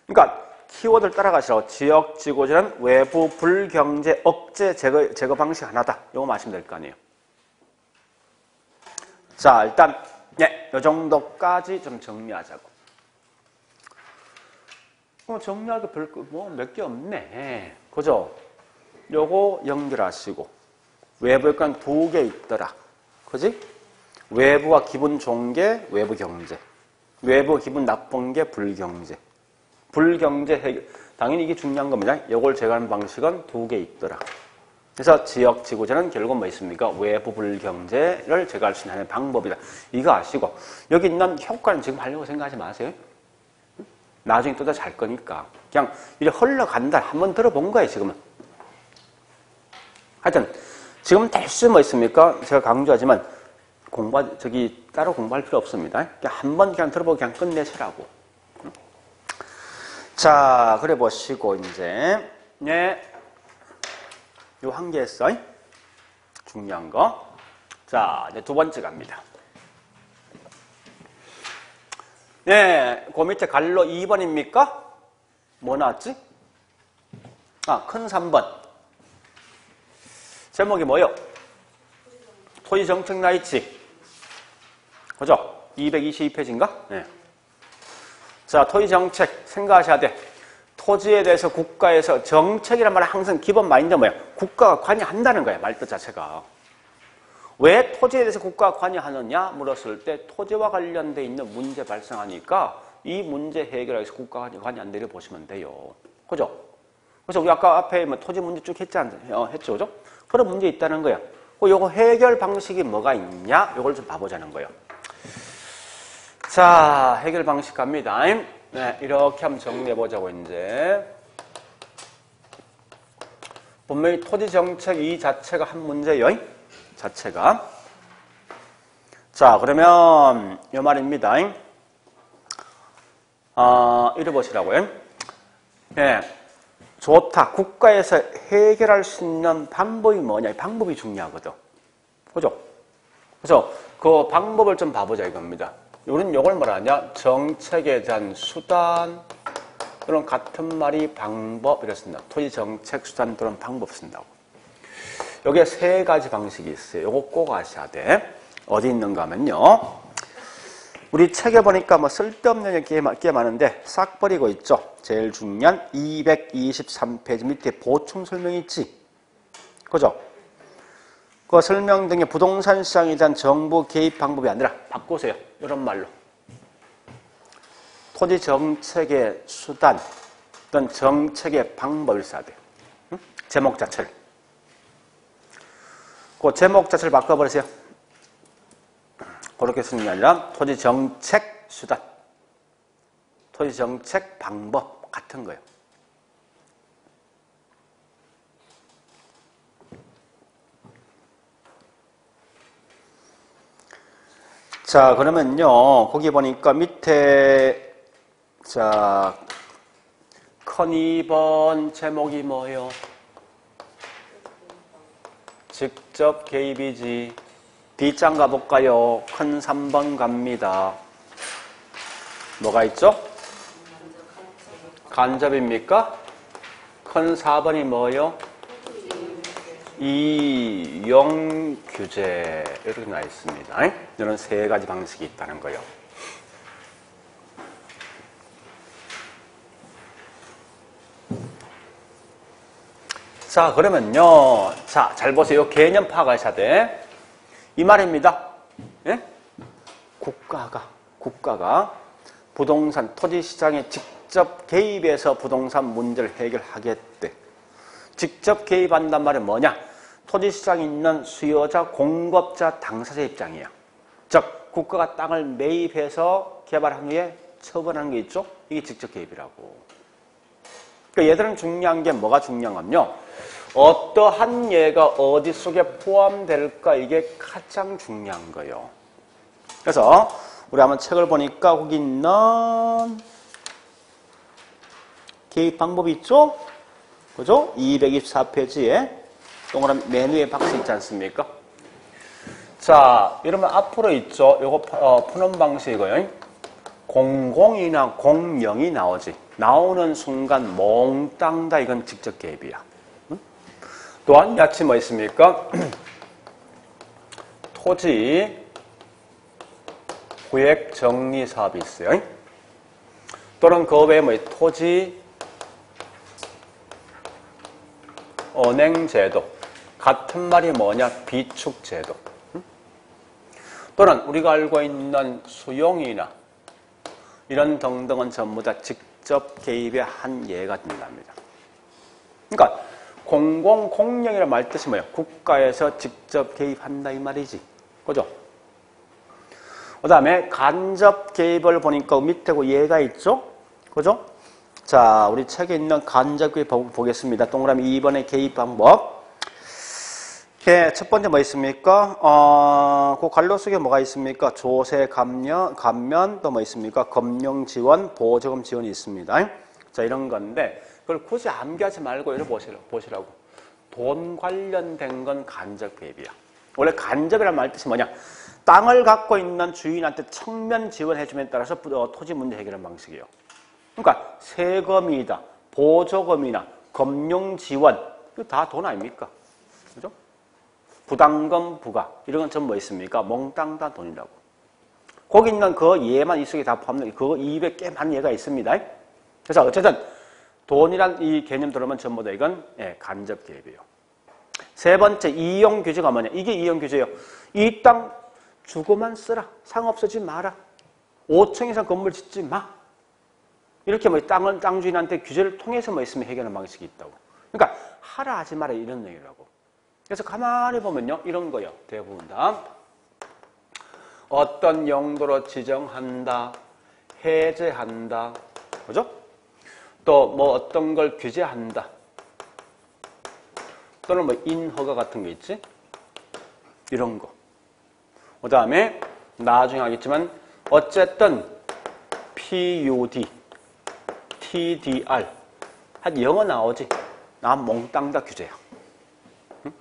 S3: 그러니까 키워드를 따라가시라고. 지역지구제는 외부 불경제 억제 제거 방식 하나다. 이거 마시면 될 거 아니에요. 자, 일단 이 정도까지 좀 정리하자고. 정리할 게 몇 개 없네. 그죠? 요거 연결하시고. 외부에 건 2개 있더라. 그지? 외부와 기분 좋은 게 외부 경제. 외부 기분 나쁜 게 불경제. 불경제 해결. 당연히 이게 중요한 겁니다. 요걸 제거하는 방식은 2개 있더라. 그래서 지역지구제는 결국 뭐 있습니까? 외부 불경제를 제거할 수 있는 방법이다. 이거 아시고 여기 있는 효과는 지금 하려고 생각하지 마세요. 나중에 또 더 잘 거니까. 그냥 이렇게 흘러간다. 한번 들어본 거예요, 지금은. 하여튼 지금 될 수 뭐 있습니까? 제가 강조하지만 따로 공부할 필요 없습니다. 그냥 한번 그냥 들어보고 그냥 끝내시라고. 자, 그래 보시고 이제 요 한 개 했어. 중요한 거. 자, 이제 2번째 갑니다. 그 밑에 갈로 2번입니까? 뭐 나왔지? 큰 3번. 제목이 뭐요? 토지정책 나있지? 그죠? 222페이지인가? 네. 자, 토지정책 생각하셔야 돼. 토지에 대해서 국가에서 정책이란 말은 항상 기본 마인드가 뭐야? 국가가 관여한다는 거야, 말뜻 자체가. 왜 토지에 대해서 국가가 관여하느냐 물었을 때 토지와 관련돼 있는 문제 발생하니까 이 문제 해결하기 위해서 국가가 관여 안 되려 보시면 돼요. 그죠? 그래서 우리 아까 앞에 뭐 토지 문제 쭉 했죠, 그죠? 그런 문제 있다는 거야. 요거 해결 방식이 뭐가 있냐? 요걸 좀 봐보자는 거예요. 자, 해결 방식 갑니다. 네, 이렇게 한번 정리해보자고, 이제. 분명히 토지정책 이 자체가 한 문제예요. 자체가. 자, 그러면, 요 말입니다. 이래 보시라고요. 네, 좋다. 국가에서 해결할 수 있는 방법이 뭐냐. 방법이 중요하거든. 그죠? 그래서 그 방법을 좀 봐보자 이겁니다. 우리는 요걸 뭐라냐? 정책에 대한 수단, 또는 같은 말이 방법, 이랬습니다. 토지 정책 수단 또는 방법 쓴다고. 여기에 3가지 방식이 있어요. 요거 꼭 아셔야 돼. 어디 있는가 하면요. 우리 책에 보니까 뭐 쓸데없는 얘기 꽤 많은데 싹 버리고 있죠. 제일 중요한 223페이지 밑에 보충 설명이 있지. 그죠? 그 설명 등의 부동산 시장에 대한 정부 개입 방법이 아니라 바꾸세요. 이런 말로. 토지 정책의 수단 또는 정책의 방법을 써야 돼요. 응? 제목 자체를. 그 제목 자체를 바꿔버리세요. 그렇게 쓰는 게 아니라 토지 정책 수단, 토지 정책 방법 같은 거예요. 자, 그러면요. 거기 보니까 밑에 자, 큰 2번 제목이 뭐예요? 직접 개입이지. B장 가볼까요? 큰 3번 갑니다. 뭐가 있죠? 간접입니까? 큰 4번이 뭐예요? 이용 규제 이렇게 나와 있습니다. 이런 3가지 방식이 있다는 거예요. 자, 그러면요. 자, 잘 보세요. 개념 파악하셔야 돼. 이 말입니다. 예? 국가가 부동산, 토지 시장에 직접 개입해서 부동산 문제를 해결하겠대. 직접 개입한단 말은 뭐냐? 토지 시장에 있는 수요자, 공급자, 당사자 입장이에요. 즉, 국가가 땅을 매입해서 개발한 후에 처분하는 게 있죠? 이게 직접 개입이라고. 그러니까 얘들은 중요한 게 뭐가 중요하냐면요. 어떠한 예가 어디 속에 포함될까 이게 가장 중요한 거예요. 그래서 우리 한번 책을 보니까 거기 있는 개입 방법이 있죠? 그죠? 224페이지에 동그라미 맨 위에 박스 있지 않습니까? 자, 이러면 앞으로 있죠. 요거 푸는 방식이고요. 공공이나 공영이 나오지. 나오는 순간 몽땅 다 이건 직접 개입이야. 또한 야채 뭐 있습니까? 토지 구획 정리 사업이 있어요. 또는 그 외에 뭐 토지 언행제도. 같은 말이 뭐냐? 비축제도. 또는 우리가 알고 있는 수용이나 이런 등등은 전부 다 직접 개입의 한 예가 된답니다. 그러니까 공공, 공영이라는 말 뜻이 뭐예요? 국가에서 직접 개입한다 이 말이지. 그죠? 그 다음에 간접 개입을 보니까 밑에 그 예가 있죠? 그죠? 자, 우리 책에 있는 간접 개입 보겠습니다. 동그라미 2번의 개입 방법. 예, 첫 번째 뭐 있습니까? 그 관로 속에 뭐가 있습니까? 조세 감면, 또 뭐 있습니까? 금융 지원, 보조금 지원이 있습니다. 자, 이런 건데, 그걸 굳이 암기하지 말고 이렇게 보시라고. 돈 관련된 건 간접 개입이야. 원래 간접이라는 말 뜻이 뭐냐? 땅을 갖고 있는 주인한테 청면 지원해줌에 따라서 토지 문제 해결하는 방식이에요. 그러니까 세금이다, 보조금이나 금융 지원, 이거 다 돈 아닙니까? 그죠? 부담금 부과, 이런 건 전부 뭐 있습니까? 몽땅 다 돈이라고. 거기 있는 그 예만 이 속에 다 포함된, 그거 200개 많은 예가 있습니다. 그래서 어쨌든 돈이란 이 개념 들어오면 전부 다 이건 간접 개입이에요. 세 번째, 이용 규제가 뭐냐? 이게 이용 규제예요. 이 땅 주고만 쓰라. 상업 쓰지 마라. 5층 이상 건물 짓지 마. 이렇게 뭐 땅 주인한테 규제를 통해서 뭐 있으면 해결하는 방식이 있다고. 그러니까 하라 하지 마라 이런 얘기라고. 그래서 가만히 보면요. 이런 거요. 대부분 다. 어떤 용도로 지정한다. 해제한다. 그죠? 또 뭐 어떤 걸 규제한다. 또는 뭐 인허가 같은 거 있지? 이런 거. 그 다음에 나중에 하겠지만 어쨌든 PUD, TDR 한 영어 나오지? 나 몽땅 다 규제야. 응?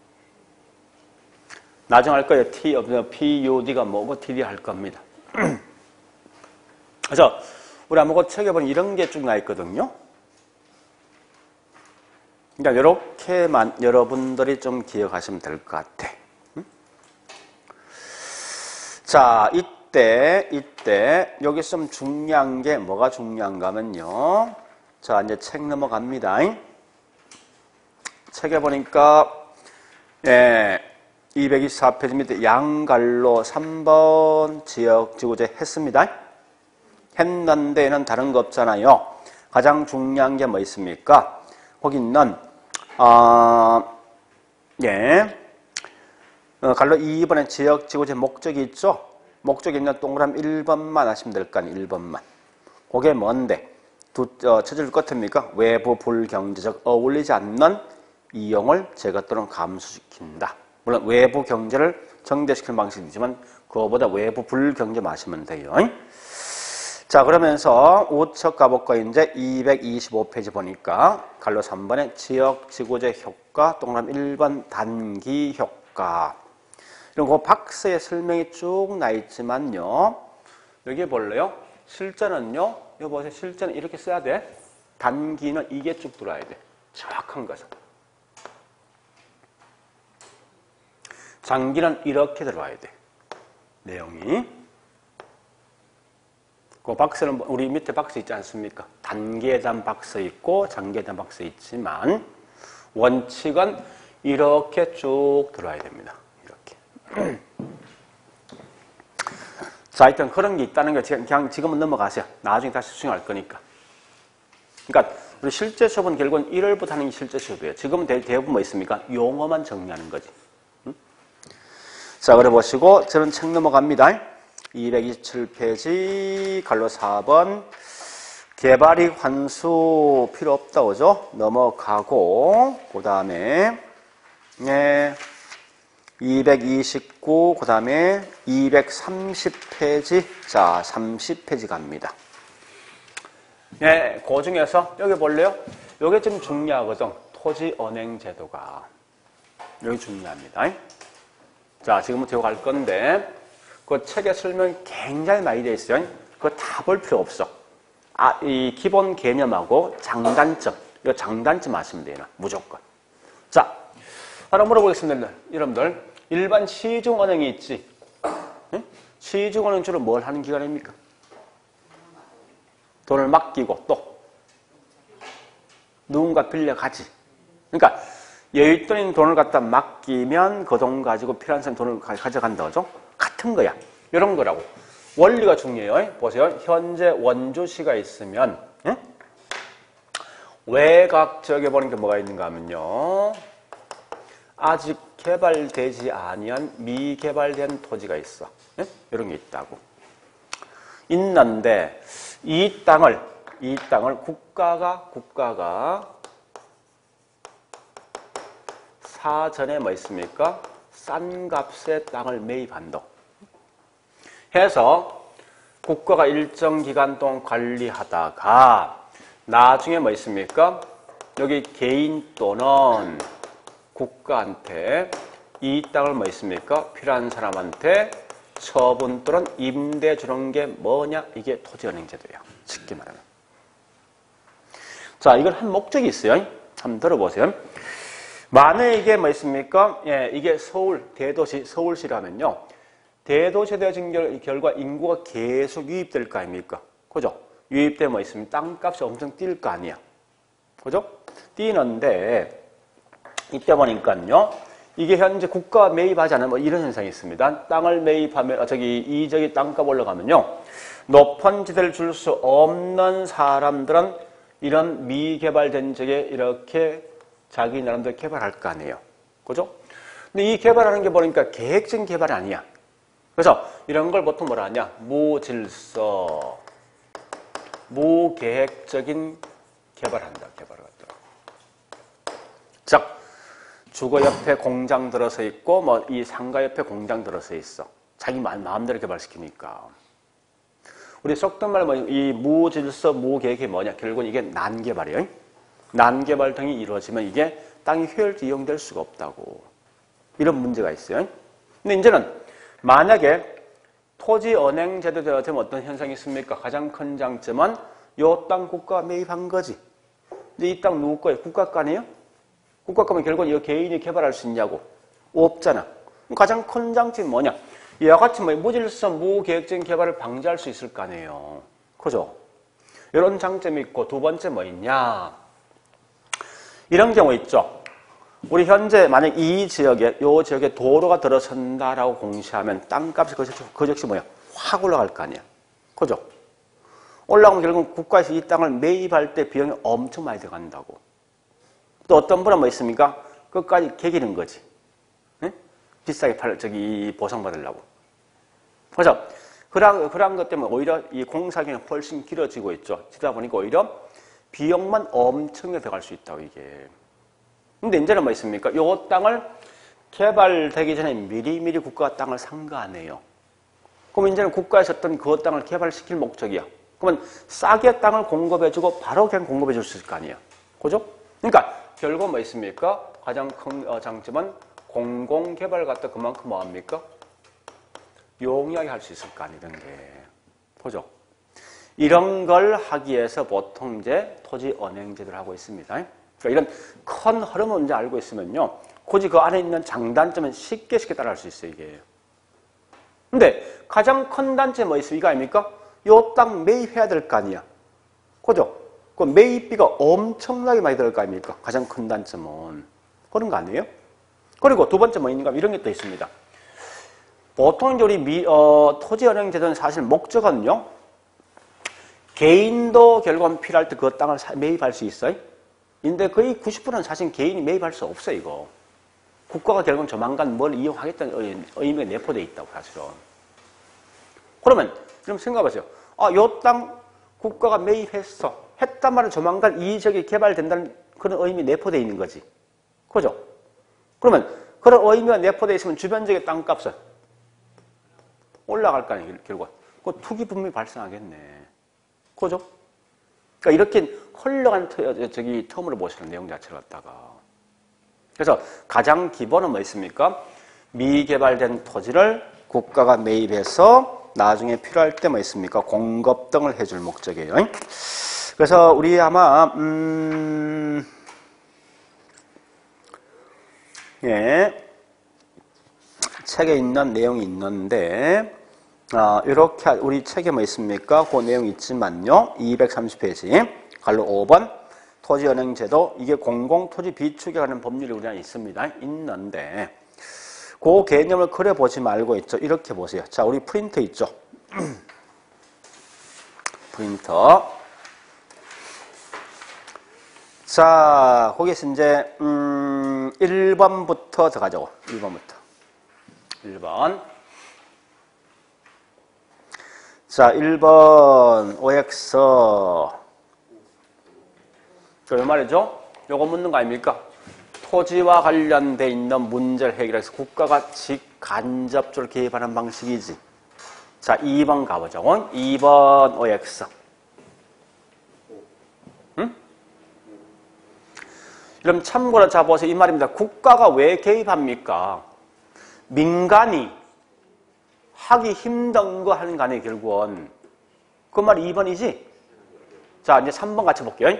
S3: 나중에 할 거예요. PUD가 뭐고 TDR 할 겁니다. 그래서 우리 아무것도 책에 보면 이런 게 쭉 나 있거든요. 그러니까 이렇게만 여러분들이 좀 기억하시면 될 것 같아. 응? 자, 이때 여기 좀 중요한 게 뭐가 중요한가 하면요. 자, 이제 책 넘어갑니다. 책에 보니까 224페이지 밑에 양갈로 3번 지역지구제 했습니다. 했는데는 다른 거 없잖아요. 가장 중요한 게 뭐 있습니까? 거기 있는 갈로 2번에 지역지구제 목적이 있죠? 목적이 있는 동그라미 1번만 하시면 될 거 아니에요. 1번만. 그게 뭔데? 첫째줄 끝입니까? 외부 불경제적 어울리지 않는 이용을 제거 또는 감소시킨다. 물론 외부 경제를 정대시키는 방식이지만 그거보다 외부 불경제 마시면 돼요. 자, 그러면서 우측 가볼까 이제 225페이지 보니까 갈로 3번에 지역지구제 효과 동그라미 1번 단기 효과. 이런 거 박스에 설명이 쭉 나 있지만요. 여기 볼래요? 실제는요. 여기 보세요. 실제는 이렇게 써야 돼. 단기는 이게 쭉 들어와야 돼. 정확한 것은. 장기는 이렇게 들어와야 돼. 내용이. 그 박스는 우리 밑에 박스 있지 않습니까? 단기에 대한 박스 있고 장기에 대한 박스 있지만 원칙은 이렇게 쭉 들어와야 됩니다. 이렇게. 자, 하여튼 그런 게 있다는 거 그냥 지금은 넘어가세요. 나중에 다시 수정할 거니까. 그러니까 우리 실제 수업은 결국은 1월부터 하는 게 실제 수업이에요. 지금은 대부분 뭐 있습니까? 용어만 정리하는 거지. 응? 자, 그래 보시고 저는 책 넘어갑니다. 227페이지 갈로 4번 개발이익 환수 필요 없다 그죠? 넘어가고 그 다음에 229 그 다음에 230페이지 자 30페이지 갑니다. 그 중에서 여기 볼래요? 여기 좀 중요하거든. 토지 언행 제도가 여기 중요합니다. 자, 지금부터 갈 건데, 그 책에 설명 굉장히 많이 되어 있어요. 그거 다 볼 필요 없어. 이 기본 개념하고 장단점, 이거 장단점 아시면 돼요. 무조건. 자, 하나 물어보겠습니다. 여러분들, 일반 시중은행이 있지? 네? 시중은행 주로 뭘 하는 기관입니까? 돈을 맡기고 또 누군가 빌려가지. 그러니까 여윳돈인 돈을 갖다 맡기면 그 돈 가지고 필요한 사람 돈을 가져간다. 그죠? 같은 거야. 이런 거라고. 원리가 중요해요. 보세요. 현재 원주시가 있으면 외곽지역에 보는 게 뭐가 있는가 하면요. 아직 개발되지 아니한 미개발된 토지가 있어. 이런 게 있다고. 있는데 이 땅을 국가가 사전에 뭐 있습니까? 싼 값에 땅을 매입한다. 해서 국가가 일정 기간 동안 관리하다가 나중에 뭐 있습니까? 여기 개인 또는 국가한테 이 땅을 뭐 있습니까? 필요한 사람한테 처분 또는 임대 주는 게 뭐냐? 이게 토지은행제도예요. 쉽게 말하면. 자, 이건 한 목적이 있어요. 한번 들어보세요. 만약에 이게 뭐 있습니까? 예, 이게 서울, 대도시, 서울시라면요. 대도시 되어진 결과 인구가 계속 유입될 거 아닙니까? 그죠? 유입되면 뭐 있으면 땅값이 엄청 뛸 거 아니야. 그죠? 뛰는데, 이때 보니까요. 이게 현재 국가가 매입하지 않으면 뭐 이런 현상이 있습니다. 땅을 매입하면, 이적이 땅값 올라가면요. 높은 지대를 줄 수 없는 사람들은 이런 미개발된 지역에 이렇게 자기 나름대로 개발할 거 아니에요. 그죠? 근데 이 개발하는 게 보니까 계획적인 개발이 아니야. 그래서 이런 걸 보통 뭐라 하냐? 무질서, 무계획적인 개발한다. 개발을 갖다. 자, 주거 옆에 공장 들어서 있고, 뭐 이 상가 옆에 공장 들어서 있어. 자기 마음대로 개발시키니까. 우리 속된 말로 이 무질서, 무계획이 뭐냐? 결국은 이게 난개발이에요. 난개발 등이 이루어지면 이게 땅이 효율적으로 이용될 수가 없다고. 이런 문제가 있어요. 근데 이제는 만약에 토지은행제도가 되면 어떤 현상이 있습니까? 가장 큰 장점은 요 땅 국가가 매입한 거지. 근데 이 땅 누구 거예요? 국가 거 아니에요? 국가 거면 결국은 이 개인이 개발할 수 있냐고? 없잖아. 가장 큰 장점이 뭐냐? 이와 같이 뭐 무질서, 무계획적인 개발을 방지할 수 있을 거 아니에요. 그죠? 이런 장점이 있고, 두 번째 뭐 있냐? 이런 경우 있죠. 우리 현재 만약 이 지역에, 요 지역에 도로가 들어선다라고 공시하면 땅값이 그 즉시 뭐야? 확 올라갈 거 아니야. 그죠? 올라가면 결국 국가에서 이 땅을 매입할 때 비용이 엄청 많이 들어간다고. 또 어떤 분은 뭐 있습니까? 끝까지 개기는 거지. 네? 비싸게 보상받으려고. 그래서 그런 것 때문에 오히려 이 공사기간이 훨씬 길어지고 있죠. 그러다 보니까 오히려 비용만 엄청나게 들어갈 수 있다고, 이게. 근데 이제는 뭐 있습니까? 요 땅을 개발되기 전에 미리미리 국가가 땅을 산 거 아니에요. 그럼 이제는 국가에서 어떤 그 땅을 개발시킬 목적이야. 그러면 싸게 땅을 공급해주고 바로 그냥 공급해줄 수 있을 거 아니에요. 그죠? 그러니까 결국 뭐 있습니까? 가장 큰 장점은 공공개발 갖다 그만큼 뭐합니까? 용이하게 할 수 있을 거 아니에요. 이런 게. 그죠? 이런 걸 하기 위해서 보통 이제 토지은행제도를 하고 있습니다. 그러니까 이런 큰 흐름을 이제 알고 있으면요. 굳이 그 안에 있는 장단점은 쉽게 따라할 수 있어요, 이게. 근데 가장 큰 단점이 뭐 있어요? 이거 아닙니까? 요 땅 매입해야 될 거 아니야. 그죠? 그 매입비가 엄청나게 많이 들어갈 거 아닙니까? 가장 큰 단점은. 그런 거 아니에요? 그리고 두 번째 뭐 있는가? 이런 게 또 있습니다. 보통 이제 우리 토지은행제도는 사실 목적은요. 개인도 결국은 필요할 때 그 땅을 매입할 수 있어요. 근데 거의 90%는 사실 개인이 매입할 수 없어요, 이거. 국가가 결국은 조만간 뭘 이용하겠다는 의미가 내포되어 있다고, 사실은. 그러면 생각해보세요. 요 땅 국가가 매입했어. 했단 말은 조만간 이 지역이 개발된다는 그런 의미 내포되어 있는 거지. 그죠? 그러면 그런 의미가 내포되어 있으면 주변 지역의 땅값은 올라갈 거 아니에요, 결국. 그 투기 분명히 발생하겠네. 그죠? 그러니까 이렇게 흘러간 텀으로 보시는 내용 자체를 갖다가. 그래서 가장 기본은 뭐 있습니까? 미개발된 토지를 국가가 매입해서 나중에 필요할 때 뭐 있습니까? 공급 등을 해줄 목적이에요. 그래서 우리 아마 예, 책에 있는 내용이 있는데 이렇게 우리 책에 뭐 있습니까? 그 내용이 있지만요. 230페이지 갈로 5번 토지은행제도 이게 공공토지 비축에 관한 법률이 우리나라에 있습니다. 있는데 그 개념을 그려보지 말고 있죠. 이렇게 보세요. 자, 우리 프린터 있죠. 프린터. 자, 거기서 이제 1번부터 들어가자고. 1번부터. 1번. 자, 1번 OX. 이 말이죠. 요거 묻는 거 아닙니까? 토지와 관련돼 있는 문제를 해결해서 국가가 직간접적으로 개입하는 방식이지. 자, 2번 가보죠. 2번 OX. 응? 그럼 참고로 자 보세요. 이 말입니다. 국가가 왜 개입합니까? 민간이 하기 힘든 거 하는 거 아니에요, 결국은. 그 말이 2번이지? 자, 이제 3번 같이 볼게요.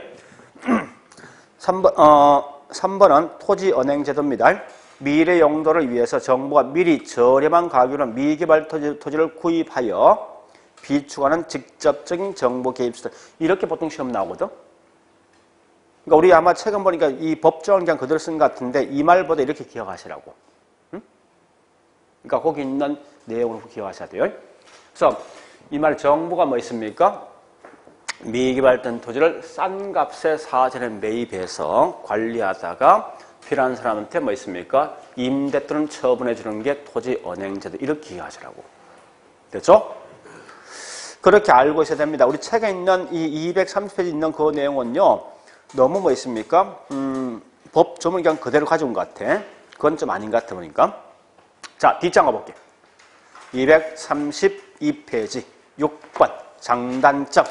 S3: 3번은 토지은행제도입니다. 미래 용도를 위해서 정부가 미리 저렴한 가격으로 미개발 토지를 구입하여 비축하는 직접적인 정보 개입 수단. 이렇게 보통 시험 나오거든. 그러니까 우리 아마 최근 보니까 이 법정을 그냥 그대로 쓴 것 같은데 이 말보다 이렇게 기억하시라고. 응? 그러니까 거기 있는 내용을 기억하셔야 돼요. 그래서 이 말 정부가 뭐 있습니까? 미개발된 토지를 싼 값에 사전에 매입해서 관리하다가 필요한 사람한테 뭐 있습니까? 임대 또는 처분해 주는 게 토지은행제도. 이렇게 이해하시라고. 됐죠? 그렇게 알고 있어야 됩니다. 우리 책에 있는 이 230페이지 있는 그 내용은요. 너무 뭐 있습니까? 법 조문 그냥 그대로 가져온 것 같아. 그건 좀 아닌 것 같아 보니까. 자, 뒷장 가볼게. 232페이지 6번 장단점.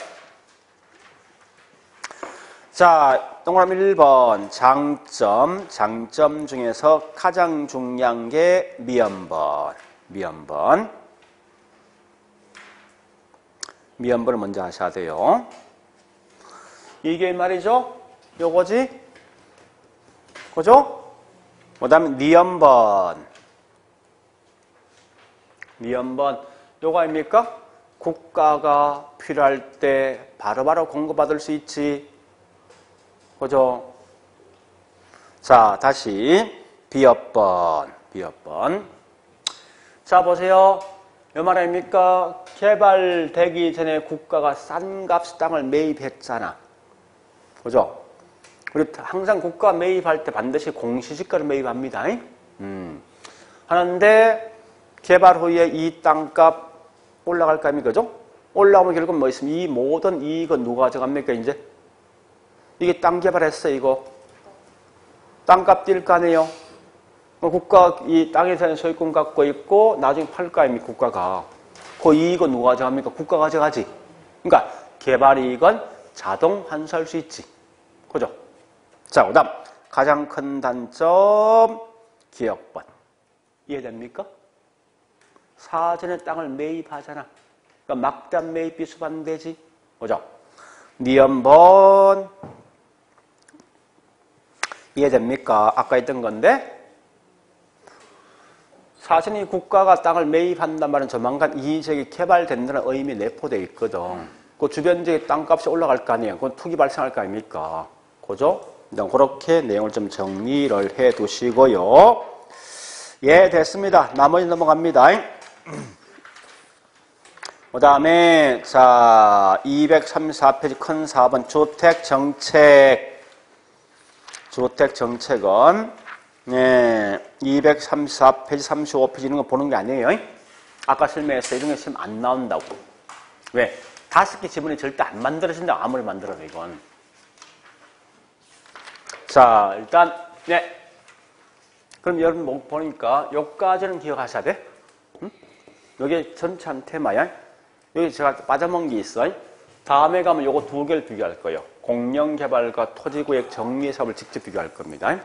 S3: 자, 동그라미 1번 장점. 장점 중에서 가장 중요한 게 미연번. 미연번을 먼저 하셔야 돼요. 이게 말이죠. 요거지? 그죠? 그 다음에 니연번. 요거 아닙니까? 국가가 필요할 때 바로바로 공급받을 수 있지. 그죠? 자, 다시 비업번. 자, 보세요. 요 말 아닙니까? 개발되기 전에 국가가 싼 값 땅을 매입했잖아. 그죠? 우리 항상 국가 매입할 때 반드시 공시지가를 매입합니다. 하는데 개발 후에 이 땅값 올라갈 거 아닙니까? 그죠? 올라오면 결국 뭐 있습니까? 이 모든 이익은 누가 가져갑니까, 이제? 이게 땅 개발했어, 이거. 땅값 뛸 거 아니에요? 국가 이 땅에 대한 소유권 갖고 있고 나중에 팔 거 아닙니까, 국가가. 그 이익은 누가 가져갑니까? 국가가 가져가지. 그러니까 개발 이익은 자동 환수할 수 있지. 그죠? 자, 그 다음 가장 큰 단점 기억번. 이해됩니까? 사전에 땅을 매입하잖아. 그러니까 막대한 매입비 수반되지. 그죠? 니연번. 이해됩니까? 아까 했던 건데 사실은 국가가 땅을 매입한단 말은 조만간 이 지역이 개발된다는 의미 내포되어 있거든. 그 주변 지역의 땅값이 올라갈 거 아니에요. 그건 투기 발생할 거 아닙니까? 그죠? 일단 그렇게 내용을 좀 정리를 해 두시고요. 예, 됐습니다. 나머지 넘어갑니다. 그 다음에 자 234페이지 큰 4번 주택정책은 네, 234페이지 35페이지 이런 거 보는 게 아니에요. 아까 설명했어요. 이런 거 시험 안 나온다고. 왜? 5개 지문이 절대 안 만들어진다고 아무리 만들어도 이건. 자, 일단 네. 그럼 여러분 보니까 여기까지는 기억하셔야 돼. 응? 여기 전체한 테마야. 여기 제가 빠져먹은 게 있어. 다음에 가면 요거 2개를 비교할 거예요. 공영개발과 토지구역 정리사업을 직접 비교할 겁니다.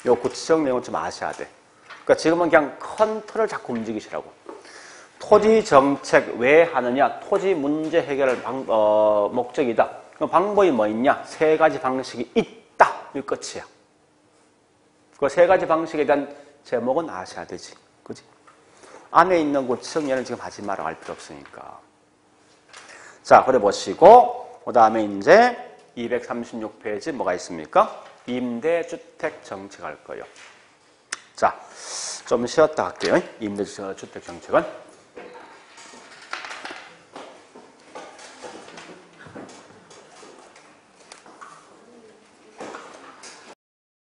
S3: 요 구체적 내용을 좀 아셔야 돼. 그러니까 지금은 그냥 큰 틀을 자꾸 움직이시라고. 토지 정책 왜 하느냐? 토지 문제 해결 목적이다. 그 방법이 뭐 있냐? 세 가지 방식이 있다. 이 끝이야. 그 세 가지 방식에 대한 제목은 아셔야 되지. 그지? 안에 있는 구청 얘는 지금 하지 마라 할 필요 없으니까. 자, 그래 보시고, 그 다음에 이제 236페이지 뭐가 있습니까? 임대주택 정책 할 거예요. 자, 좀 쉬었다 할게요. 임대주택 정책은.